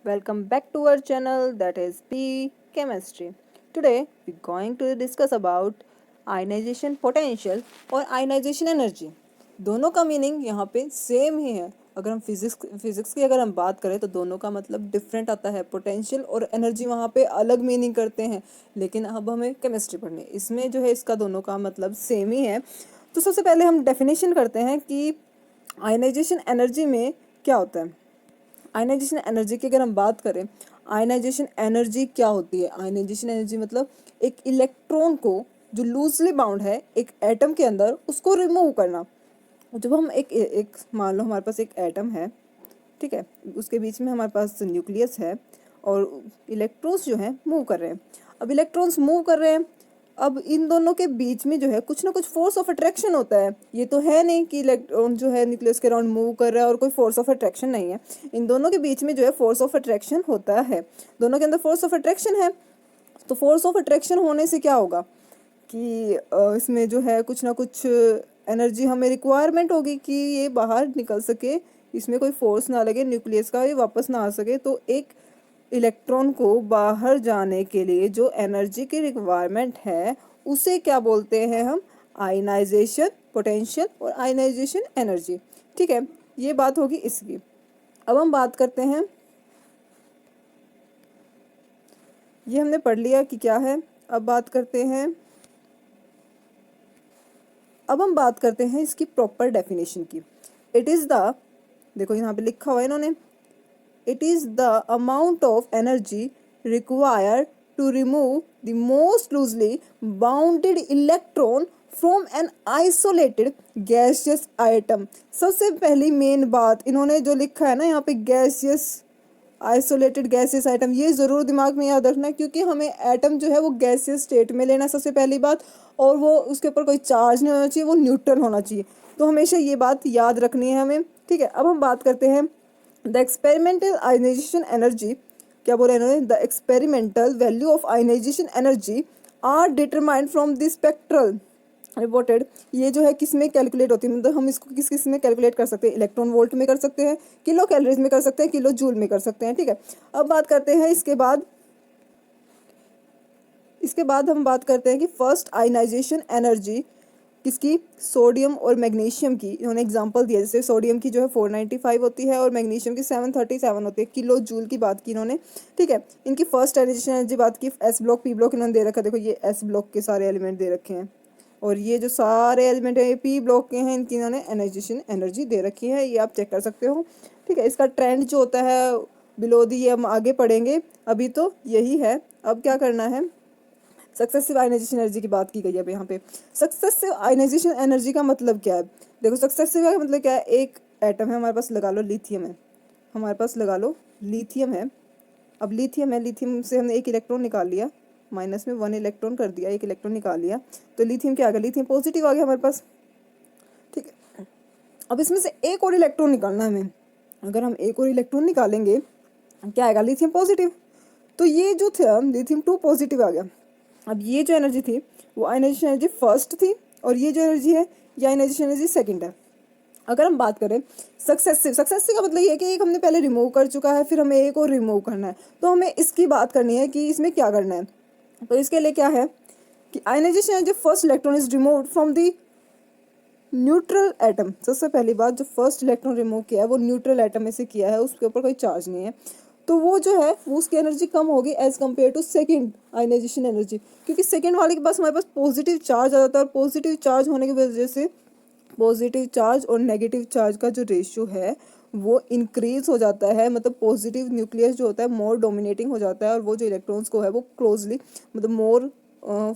Welcome back to our channel that is P Chemistry. Today we're going to discuss about ionization potential और ionization energy. दोनों का meaning यहाँ पे same ही है. अगर हम फिजिक्स की अगर हम बात करें तो दोनों का मतलब डिफरेंट आता है. पोटेंशियल और एनर्जी वहाँ पे अलग मीनिंग करते हैं, लेकिन अब हमें केमिस्ट्री पढ़नी है. इसमें जो है इसका दोनों का मतलब सेम ही है. तो सबसे पहले हम डेफिनेशन करते हैं कि आयनाइजेशन एनर्जी में क्या होता है. आयनाइजेशन एनर्जी की अगर हम बात करें, आयनाइजेशन एनर्जी क्या होती है. आयनाइजेशन एनर्जी मतलब एक इलेक्ट्रॉन को जो लूजली बाउंड है एक एटम के अंदर, उसको रिमूव करना. जब हम एक मान लो हमारे पास एक एटम है, ठीक है, उसके बीच में हमारे पास न्यूक्लियस है और इलेक्ट्रॉन्स जो हैं मूव कर रहे हैं. अब इलेक्ट्रॉन्स मूव कर रहे हैं, अब इन दोनों के बीच में जो है कुछ ना कुछ फोर्स ऑफ अट्रैक्शन होता है. ये तो है नहीं कि इलेक्ट्रॉन जो है न्यूक्लियस के अराउंड मूव कर रहा है और कोई फोर्स ऑफ अट्रैक्शन नहीं है. इन दोनों के बीच में जो है फोर्स ऑफ अट्रैक्शन होता है. दोनों के अंदर फोर्स ऑफ अट्रैक्शन है. तो फोर्स ऑफ अट्रैक्शन होने से क्या होगा कि इसमें जो है कुछ ना कुछ एनर्जी हमें रिक्वायरमेंट होगी कि ये बाहर निकल सके, इसमें कोई फोर्स ना लगे, न्यूक्लियस का ये वापस ना आ सके. तो एक इलेक्ट्रॉन को बाहर जाने के लिए जो एनर्जी की रिक्वायरमेंट है उसे क्या बोलते हैं हम, आयनाइजेशन पोटेंशियल और आयनाइजेशन एनर्जी. ठीक है, ये बात होगी इसकी. अब हम बात करते हैं, ये हमने पढ़ लिया कि क्या है. अब हम बात करते हैं इसकी प्रॉपर डेफिनेशन की. इट इज़ द, देखो यहाँ पे लिखा हुआ है इन्होंने, it is the amount of energy required to remove the most loosely bounded electron from an isolated gaseous atom. सबसे पहली मेन बात इन्होंने जो लिखा है ना यहाँ पे, गैसियस आइसोलेटेड गैसियस आइटम, ये ज़रूर दिमाग में याद रखना है क्योंकि हमें एटम जो है वो गैसियस स्टेट में लेना सबसे पहली बात, और वो उसके ऊपर कोई चार्ज नहीं होना चाहिए, वो न्यूट्रल होना चाहिए. तो हमेशा ये बात याद रखनी है हमें. ठीक है, अब हम बात करते हैं द एक्सपेरिमेंटल आयनाइजेशन एनर्जी. क्या बोला इन्होंने, the experimental value of ionization energy are determined from the spectral reported. ये जो है किस में कैलकुलेट होती है, मतलब हम इसको किस किस में कैलकुलेट कर सकते हैं. इलेक्ट्रॉन वोल्ट में कर सकते हैं, किलो कैलोरीज में कर सकते हैं, किलो जूल में कर सकते हैं. ठीक है, अब बात करते हैं इसके बाद हम बात करते हैं कि फर्स्ट आयनाइजेशन एनर्जी किसकी, सोडियम और मैग्नीशियम की. इन्होंने एग्जांपल दिया, जैसे सोडियम की जो है 495 होती है और मैग्नीशियम की 737 होती है. किलो जूल की बात की इन्होंने. ठीक है, इनकी फर्स्ट आयनाइजेशन एनर्जी बात की. एस ब्लॉक पी ब्लॉक इन्होंने दे रखा है, देखो ये एस ब्लॉक के सारे एलिमेंट दे रखे हैं और ये जो सारे एलिमेंट है ये पी ब्लॉक के हैं. इनकी इन्होंने आयनाइजेशन एनर्जी दे रखी है, ये आप चेक कर सकते हो. ठीक है, इसका ट्रेंड जो होता है बिलो दी, ये हम आगे पढ़ेंगे, अभी तो यही है. अब क्या करना है, सक्सेसिव आयनाइजेशन एनर्जी की बात की गई है. अब यहाँ पे सक्सेसिव आयनाइजेशन एनर्जी का मतलब क्या है, देखो सक्सेसिव का मतलब क्या है, एक एटम है हमारे पास, लगा लो लिथियम है, हमारे पास लगा लो लिथियम है. अब लिथियम है, लिथियम से हमने एक इलेक्ट्रॉन निकाल लिया, माइनस में 1 इलेक्ट्रॉन कर दिया, एक इलेक्ट्रॉन निकाल लिया, तो लिथियम क्या आ गया, लिथियम पॉजिटिव आ गया हमारे पास. ठीक है, अब इसमें से एक और इलेक्ट्रॉन निकालना है हमें. अगर हम एक और इलेक्ट्रॉन निकालेंगे क्या आएगा, लिथियम पॉजिटिव. तो ये जो था लिथियम 2 पॉजिटिव आ गया. अब ये जो एनर्जी थी वो आयनाइजेशन एनर्जी फर्स्ट थी और ये जो एनर्जी है ये आयनाइजेशन एनर्जी सेकंड है. अगर हम बात करें सक्सेसिव का मतलब ये है कि एक हमने पहले रिमूव कर चुका है, फिर हमें एक और रिमूव करना है. तो हमें इसकी बात करनी है कि इसमें क्या करना है. तो इसके लिए क्या है कि ionization energy first electron is removed from the neutral atom. सबसे पहली बात, जो फर्स्ट इलेक्ट्रॉन रिमूव किया है वो न्यूट्रल एटम में से किया है, उसके ऊपर कोई चार्ज नहीं है. तो वो जो है वो उसकी एनर्जी कम होगी as compare to second ionization energy, क्योंकि सेकेंड वाले के पास हमारे पास पॉजिटिव चार्ज आ जाता है और पॉजिटिव चार्ज होने की वजह से पॉजिटिव चार्ज और नेगेटिव चार्ज का जो रेशियो है वो इंक्रीज हो जाता है. मतलब पॉजिटिव न्यूक्लियस जो होता है मोर डोमिनेटिंग हो जाता है और वो जो इलेक्ट्रॉन्स को है वो क्लोजली, मतलब मोर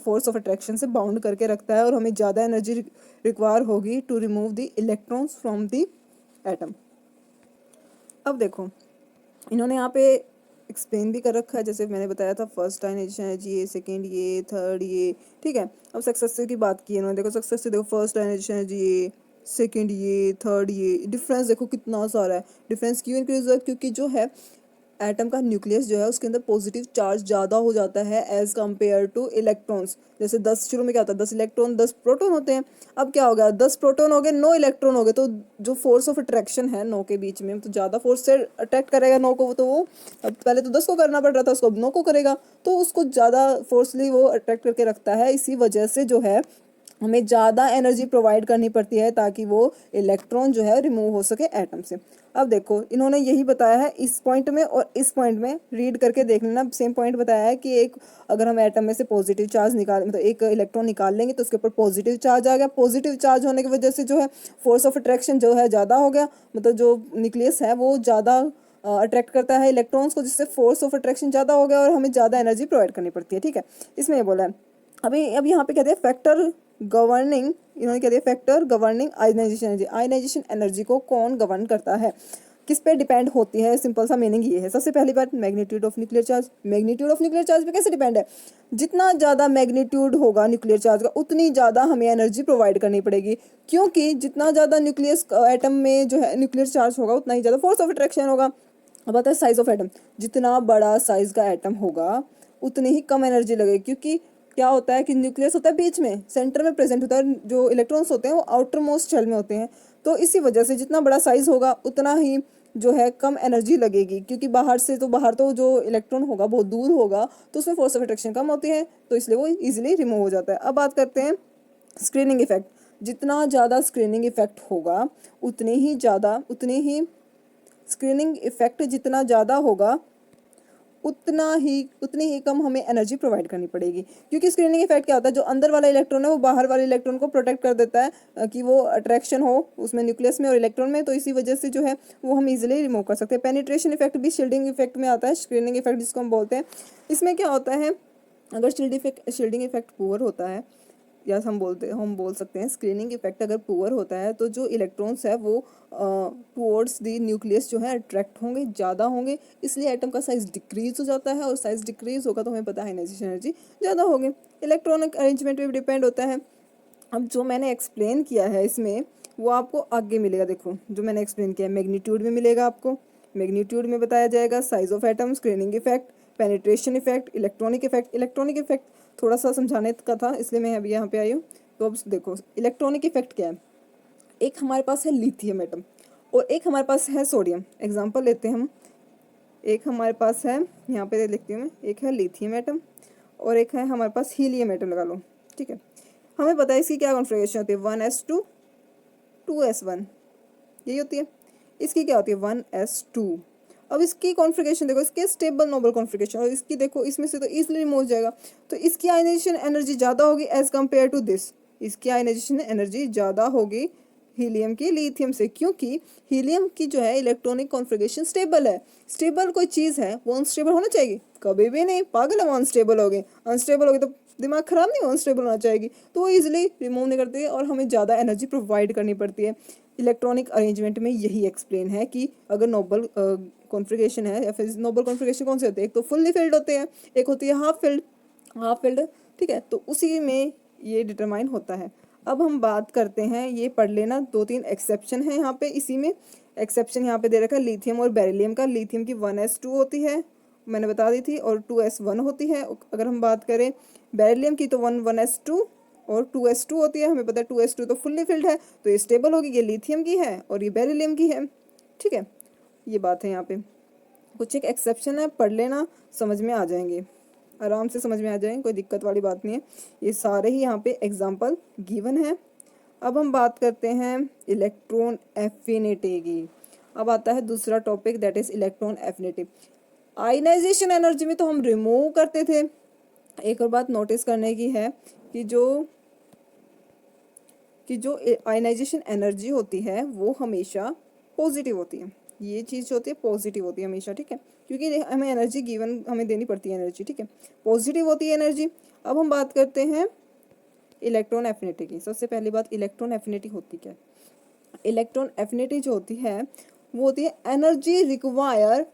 फोर्स ऑफ अट्रैक्शन से बाउंड करके रखता है और हमें ज़्यादा एनर्जी रिक्वायर होगी to remove the electrons from the atom. अब देखो इन्होंने यहाँ पे एक्सप्लेन भी कर रखा है, जैसे मैंने बताया था फर्स्ट आयनाइजेशन एनर्जी ये, सेकेंड ये, थर्ड ये. ठीक है, अब सक्सेसिव की बात की इन्होंने, देखो सक्सेसिव, देखो फर्स्ट आयनाइजेशन एनर्जी ये, सेकेंड ये, थर्ड ये. डिफरेंस देखो कितना सारा है. डिफरेंस क्यों इंक्रीज हुआ, क्योंकि जो है एटम का न्यूक्लियस जो है उसके अंदर पॉजिटिव चार्ज ज़्यादा हो जाता है एज कम्पेयर टू इलेक्ट्रॉन्स। जैसे 10 शुरू में क्या होता है, 10 इलेक्ट्रॉन 10 प्रोटॉन होते हैं। अब क्या हो गया, 10 प्रोटॉन हो गए, 9 इलेक्ट्रॉन हो गए, तो जो फोर्स ऑफ अट्रैक्शन है 9 के बीच में, तो ज़्यादा फोर्स से अट्रैक्ट करेगा 9 को, तो वो अब पहले तो 10 को करना पड़ रहा था, उसको अब 9 को करेगा, तो उसको ज़्यादा फोर्सली वो अट्रैक्ट करके रखता है। इसी वजह से जो है हमें ज़्यादा एनर्जी प्रोवाइड करनी पड़ती है ताकि वो इलेक्ट्रॉन जो है रिमूव हो सके एटम से। अब देखो इन्होंने यही बताया है इस पॉइंट में और इस पॉइंट में, रीड करके देख लेना, सेम पॉइंट बताया है कि एक अगर हम एटम में से पॉजिटिव चार्ज निकाल, मतलब एक इलेक्ट्रॉन निकाल लेंगे तो उसके ऊपर पॉजिटिव चार्ज आ गया। पॉजिटिव चार्ज होने की वजह से जो है फोर्स ऑफ अट्रैक्शन जो है ज़्यादा हो गया, मतलब जो न्यूक्लियस है वो ज़्यादा अट्रैक्ट करता है इलेक्ट्रॉन्स को, जिससे फोर्स ऑफ अट्रैक्शन ज़्यादा हो गया और हमें ज़्यादा एनर्जी प्रोवाइड करनी पड़ती है। ठीक है, इसमें ये बोला है। अब यहाँ पे कहते हैं फैक्टर गवर्निंग, इन्होंने कह दिया factor governing ionization energy. Ionization energy को कौन गवर्न करता है, किस पे डिपेंड होती है, सिंपल सा मीनिंग ये है। सबसे पहली बात, magnitude of nuclear charge. Magnitude of nuclear charge पे कैसे डिपेंड है, जितना ज़्यादा मैग्नीट्यूड होगा न्यूक्लियर चार्ज का उतनी ज़्यादा हमें एनर्जी प्रोवाइड करनी पड़ेगी, क्योंकि जितना ज़्यादा न्यूक्लियस एटम में जो है न्यूक्लियर चार्ज होगा उतना ही ज़्यादा फोर्स ऑफ अट्रैक्शन होगा। अब आता है साइज ऑफ एटम। जितना बड़ा साइज का एटम होगा उतनी ही कम एनर्जी लगेगी, क्योंकि क्या होता है कि न्यूक्लियस होता है बीच में, सेंटर में प्रेजेंट होता है, जो इलेक्ट्रॉन्स होते हैं वो आउटर मोस्ट शेल में होते हैं। तो इसी वजह से जितना बड़ा साइज होगा उतना ही जो है कम एनर्जी लगेगी, क्योंकि बाहर तो जो इलेक्ट्रॉन होगा बहुत दूर होगा, तो उसमें फोर्स ऑफ अट्रैक्शन कम होती है, तो इसलिए वो इजीली रिमूव हो जाता है। अब बात करते हैं स्क्रीनिंग इफेक्ट। जितना ज़्यादा स्क्रीनिंग इफेक्ट होगा स्क्रीनिंग इफेक्ट जितना ज़्यादा होगा उतनी ही कम हमें एनर्जी प्रोवाइड करनी पड़ेगी, क्योंकि स्क्रीनिंग इफेक्ट क्या होता है, जो अंदर वाला इलेक्ट्रॉन है वो बाहर वाले इलेक्ट्रॉन को प्रोटेक्ट कर देता है कि वो अट्रैक्शन हो उसमें न्यूक्लियस में और इलेक्ट्रॉन में, तो इसी वजह से जो है वो हम इजीली रिमूव कर सकते हैं। पेनिट्रेशन इफेक्ट भी शील्डिंग इफेक्ट में आता है, स्क्रीनिंग इफेक्ट जिसको हम बोलते हैं। इसमें क्या होता है, अगर शील्डिंग इफेक्ट पुअर होता है, या हम बोल सकते हैं स्क्रीनिंग इफेक्ट अगर पुअर होता है, तो जो इलेक्ट्रॉन्स है वो टुवर्ड्स द न्यूक्लियस जो है अट्रैक्ट होंगे, ज़्यादा होंगे, इसलिए एटम का साइज डिक्रीज हो जाता है, और साइज डिक्रीज होगा तो हमें पता है आयनाइजेशन एनर्जी ज़्यादा होगी। इलेक्ट्रॉनिक अरेंजमेंट पे भी डिपेंड होता है। अब जो मैंने एक्सप्लेन किया है इसमें वो आपको आगे मिलेगा। देखो जो मैंने एक्सप्लेन किया है मैग्नीट्यूड में मिलेगा आपको, मैग्नीट्यूड में बताया जाएगा size of atom, screening effect, penetration effect, electronic effect. Electronic effect थोड़ा सा समझाने का था इसलिए मैं अभी यहाँ पे आई हूँ। तो अब देखो इलेक्ट्रॉनिक इफेक्ट क्या है, एक हमारे पास है लिथियम एटम और एक हमारे पास है सोडियम। एग्जांपल लेते हैं हम, एक हमारे पास है, यहाँ पे लिखती हूँ मैं, एक है लिथियम एटम और एक है हमारे पास हीलियम एटम लगा लो। ठीक है, हमें पता है इसकी क्या कॉन्फ़िगरेशन होती है, 1s2 2s1, यही होती है। इसकी क्या होती है 1s2। अब इसकी कॉन्फ़िगरेशन देखो, इसके स्टेबल नोबल कॉन्फ़िगरेशन, और इसकी देखो इसमें से तो ईजिली रिमूव हो जाएगा, तो इसकी आयनाइजेशन एनर्जी ज़्यादा होगी एज कम्पेयर टू दिस। इसकी आयनाइजेशन एनर्जी ज़्यादा होगी हीलियम की लिथियम से, क्योंकि हीलियम की जो है इलेक्ट्रॉनिक कॉन्फ़िगरेशन स्टेबल है। स्टेबल कोई चीज़ है वो अनस्टेबल होना चाहिए, कभी भी नहीं, पागल है वो अनस्टेबल होगी, अनस्टेबल होगी तो दिमाग ख़राब नहीं, अनस्टेबल होना चाहिए, तो वो ईजिली रिमूव नहीं करती है और हमें ज़्यादा एनर्जी प्रोवाइड करनी पड़ती है। इलेक्ट्रॉनिक अरेंजमेंट में यही एक्सप्लेन है कि अगर नोबल कॉन्फ़िगरेशन है, या फिर नोबल कॉन्फ़िगरेशन कौन से होते हैं, एक तो फुल्ली फिल्ड होते हैं, एक होती है हाफ फिल्ड। ठीक है, तो उसी में ये डिटरमाइन होता है। अब हम बात करते हैं, ये पढ़ लेना, 2-3 एक्सेप्शन है यहाँ पे। इसी में एक्सेप्शन यहाँ पे दे रखा है लिथियम और बेरिलियम का। लिथियम की 1s2 होती है, मैंने बता दी थी, और 2s1 होती है। अगर हम बात करें बेरिलियम की तो 1s2 और 2s2 होती है। हमें पता है 2s2 तो फुल्ली फिल्ड है, तो ये स्टेबल होगी, ये लिथियम की है और ये बेरिलियम की है। ठीक है, ये बात है यहाँ पे। कुछ एक एक्सेप्शन है, पढ़ लेना, समझ में आ जाएंगे, आराम से समझ में आ जाएंगे, कोई दिक्कत वाली बात नहीं है। ये सारे ही यहाँ पे एग्जाम्पल गिवन है। अब हम बात करते हैं इलेक्ट्रॉन एफिनिटी की। अब आता है दूसरा topic, that is electron affinity. Ionization energy में तो हम रिमूव करते थे। एक और बात नोटिस करने की है कि जो आयनाइजेशन एनर्जी होती है वो हमेशा पॉजिटिव होती है। ये चीज़ जो होती है पॉजिटिव होती है हमेशा। ठीक है, क्योंकि हमें एनर्जी गिवन, हमें देनी पड़ती है एनर्जी। ठीक है, पॉजिटिव होती है एनर्जी। अब हम बात करते हैं इलेक्ट्रॉन एफिनिटी की। सबसे पहली बात, इलेक्ट्रॉन एफिनिटी होती क्या है। इलेक्ट्रॉन एफिनिटी जो होती है वो होती है energy require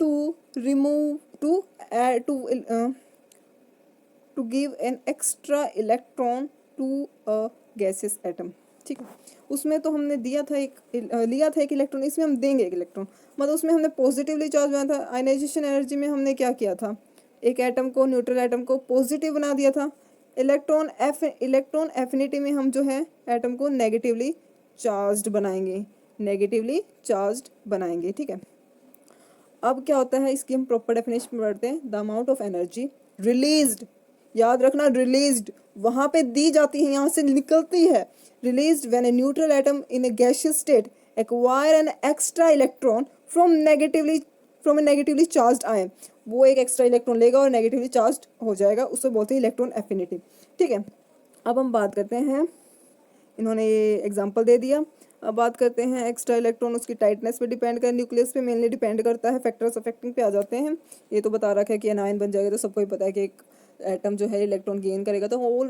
to remove to give an extra electron to a gases atom. ठीक है। उसमें तो हमने दिया था लिया था एक इलेक्ट्रॉन, इसमें हम देंगे एक इलेक्ट्रॉन, मतलब उसमें हमने पॉजिटिवली चार्ज बनाया था। आयनाइजेशन एनर्जी में हमने क्या किया था, एक एटम को, न्यूट्रल एटम को पॉजिटिव बना दिया था। इलेक्ट्रॉन एफिनिटी में हम जो है एटम को नेगेटिवली चार्ज्ड बनाएंगे, नेगेटिवली चार्ज्ड बनाएंगे, ठीक है। अब क्या होता है, इसकी हम प्रॉपर डेफिनेशन में पढ़ते हैं। The amount of energy released, याद रखना रिलीज्ड वहाँ पे दी जाती है, यहाँ से निकलती है। Released when a neutral atom in A gaseous state acquire N extra electron from A negatively charged ion, वो एक एक्स्ट्रा इलेक्ट्रॉन लेगा और नेगेटिवली चार्ज्ड हो जाएगा, उससे बोलते हैं इलेक्ट्रॉन एफिनिटी, ठीक है। अब हम बात करते हैं, इन्होंने ये एग्जाम्पल दे दिया। अब बात करते हैं एक्स्ट्रा इलेक्ट्रॉन, उसकी टाइटनेस पे डिपेंड कर, न्यूक्लियस पे मेनली डिपेंड करता है, फैक्टर्स अफेक्टिंग पे आ जाते हैं। ये तो बता रखा है कि एनायन बन जाएगा, तो सबको ही पता है कि एक एटम जो है इलेक्ट्रॉन गेन करेगा तो वो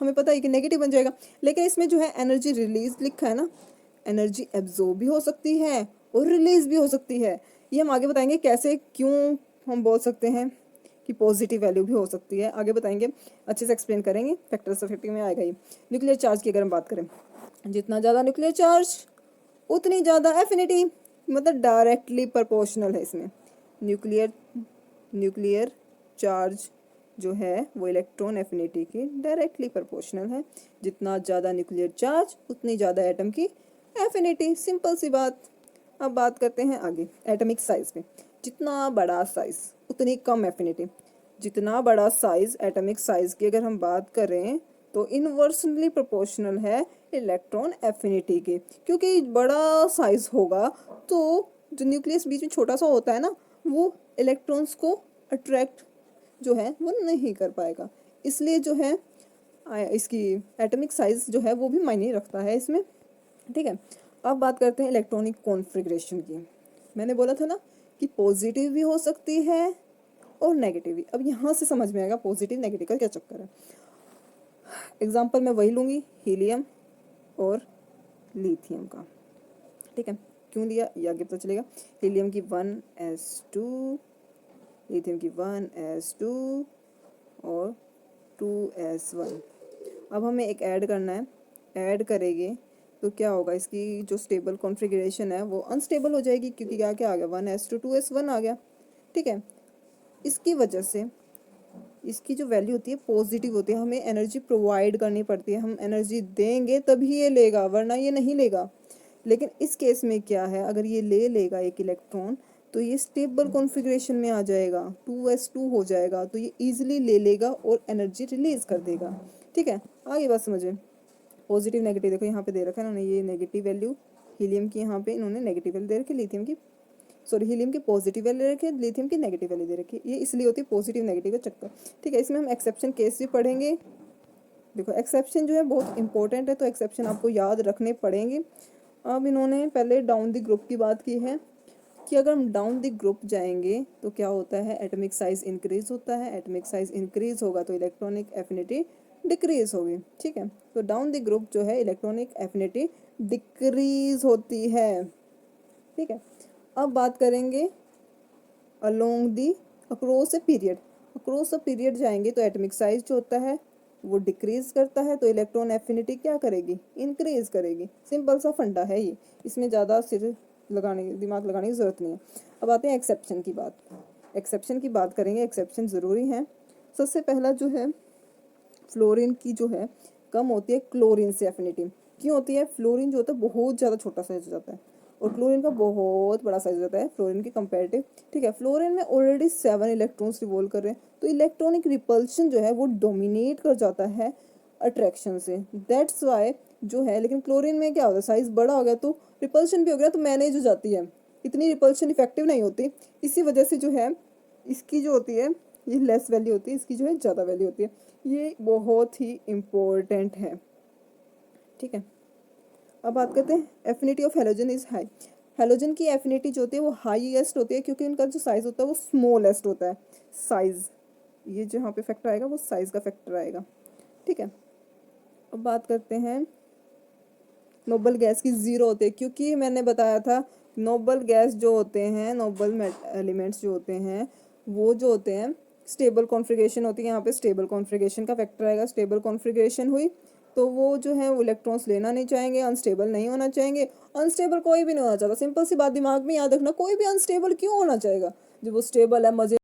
हमें पता है कि नेगेटिव बन जाएगा। लेकिन इसमें जो है एनर्जी रिलीज लिखा है ना, एनर्जी एब्जॉर्ब भी हो सकती है और रिलीज भी हो सकती है। ये हम आगे बताएंगे कैसे, क्यों हम बोल सकते हैं कि पॉजिटिव वैल्यू भी हो सकती है, आगे बताएंगे, अच्छे से एक्सप्लेन करेंगे, फैक्टर्स अफेक्टिंग में आएगा ये। न्यूक्लियर चार्ज की अगर हम बात करें, जितना ज़्यादा न्यूक्लियर चार्ज उतनी ज़्यादा एफिनिटी, मतलब डायरेक्टली प्रोपोर्शनल है इसमें। न्यूक्लियर चार्ज जो है वो इलेक्ट्रॉन एफिनिटी की डायरेक्टली प्रोपोर्शनल है। जितना ज़्यादा न्यूक्लियर चार्ज उतनी ज़्यादा एटम की एफिनिटी, सिंपल सी बात। अब बात करते हैं आगे एटॉमिक साइज पे। जितना बड़ा साइज उतनी कम एफिनिटी। जितना बड़ा साइज एटॉमिक साइज की अगर हम बात करें तो इनवर्सली प्रोपोर्शनल है इलेक्ट्रॉन एफिनिटी के, क्योंकि बड़ा साइज होगा तो जो न्यूक्लियस बीच में छोटा सा होता है ना, वो इलेक्ट्रॉन्स को अट्रैक्ट जो है वो नहीं कर पाएगा, इसलिए जो है इसकी एटॉमिक साइज जो है वो भी मायने रखता है इसमें, ठीक है। अब बात करते हैं इलेक्ट्रॉनिक कॉन्फ़िगरेशन की। मैंने बोला था ना कि पॉजिटिव भी हो सकती है और नेगेटिव भी। अब यहाँ से समझ में आएगा पॉजिटिव नेगेटिव का क्या चक्कर है। एग्जाम्पल मैं वही लूँगी, हीलियम और लिथियम का, ठीक है। क्यों लिया ये आगे पता चलेगा। हीलियम की 1s2, लिथियम की 1s2 और 2s1। अब हमें एक ऐड करना है, ऐड करेंगे तो क्या होगा, इसकी जो स्टेबल कॉन्फ़िगरेशन है वो अनस्टेबल हो जाएगी, क्योंकि क्या आ गया 1s2 2s1 आ गया, ठीक है। इसकी वजह से इसकी जो वैल्यू होती है पॉजिटिव होती है, हमें एनर्जी प्रोवाइड करनी पड़ती है, हम एनर्जी देंगे तभी ये लेगा, वरना ये नहीं लेगा। लेकिन इस केस में क्या है, अगर ये ले लेगा एक इलेक्ट्रॉन तो ये स्टेबल कॉन्फ़िगरेशन में आ जाएगा, 2s2 हो जाएगा, तो ये ईजिली ले लेगा और एनर्जी रिलीज कर देगा, ठीक है। आगे बात समझे। पॉजिटिव नेगेटिव देखो यहाँ पे दे रखा है इन्होंने, ये नेगेटिव वैल्यू हीलियम की, यहाँ पे इन्होंने नेगेटिव वैल्यू दे रखी, लिथियम की हीलियम की पॉजिटिव वैल्यू दे रखी है, लिथियम की नेगेटिव वैल्यू दे रखी है। ये इसलिए होती है पॉजिटिव नेगेटिव का चक्कर, ठीक है। इसमें हम एक्सेप्शन केस भी पढ़ेंगे। देखो एक्सेप्शन जो है बहुत इंपॉर्टेंट है, तो एक्सेप्शन आपको याद रखने पड़ेंगे। अब इन्होंने पहले डाउन द ग्रुप की बात की है कि अगर हम डाउन द ग्रुप जाएंगे तो क्या होता है, एटॉमिक साइज इंक्रीज होता है, एटॉमिक साइज इंक्रीज होगा तो इलेक्ट्रॉनिक एफिनिटी डिक्रीज होगी, ठीक है। तो डाउन द ग्रुप जो है इलेक्ट्रॉनिक एफिनिटी डिक्रीज होती है, ठीक है। अब बात करेंगे along the across a period. Across a period जाएंगे तो एटॉमिक साइज जो होता है वो डिक्रीज करता है, तो इलेक्ट्रॉन एफिनिटी क्या करेगी, इंक्रीज करेगी। सिंपल सा फंडा है ये, इसमें ज़्यादा दिमाग लगाने की ज़रूरत नहीं है। अब आते हैं एक्सेप्शन की बात। एक्सेप्शन की बात करेंगे, एक्सेप्शन ज़रूरी है। सबसे पहला जो है फ्लोरीन की जो है कम होती है क्लोरीन से एफिनिटी। क्यों होती है, फ्लोरीन जो होता है बहुत ज़्यादा छोटा साइज हो जाता है और क्लोरीन का बहुत बड़ा साइज हो जाता है फ्लोरीन के कंपेरेटिव, ठीक है। फ्लोरीन में ऑलरेडी 7 इलेक्ट्रॉन्स रिवॉल्व कर रहे हैं, तो इलेक्ट्रॉनिक रिपल्शन जो है वो डोमिनेट कर जाता है अट्रैक्शन से, दैट्स वाई जो है। लेकिन क्लोरीन में क्या होता है, साइज बड़ा हो गया तो रिपल्शन भी हो गया, तो मैनेज हो जाती है, इतनी रिपल्शन इफेक्टिव नहीं होती। इसी वजह से जो है इसकी जो होती है ये लेस वैल्यू होती है, इसकी जो है ज़्यादा वैल्यू होती है। ये बहुत ही इम्पोर्टेंट है, ठीक है। अब बात करते हैं affinity of halogen is high. Halogen की एफिनिटी जो होती है वो हाईएस्ट होती है, क्योंकि उनका जो साइज होता है वो स्मॉलेस्ट होता है। साइज, ये जो यहाँ पे फैक्टर आएगा वो साइज का फैक्टर आएगा, ठीक है। अब बात करते हैं नोबल गैस की ज़ीरो होते हैं, क्योंकि मैंने बताया था नोबल गैस जो होते हैं, नोबल एलिमेंट्स जो होते हैं वो जो होते हैं स्टेबल कॉन्फ़िगरेशन होती है। यहाँ पे स्टेबल कॉन्फ़िगरेशन का फैक्टर आएगा, स्टेबल कॉन्फ़िगरेशन हुई तो वो जो है वो इलेक्ट्रॉन्स लेना नहीं चाहेंगे, अनस्टेबल नहीं होना चाहेंगे। अनस्टेबल कोई भी नहीं होना चाहता, सिंपल सी बात दिमाग में याद रखना, कोई भी अनस्टेबल क्यों होना चाहेगा जब वो स्टेबल है, मजे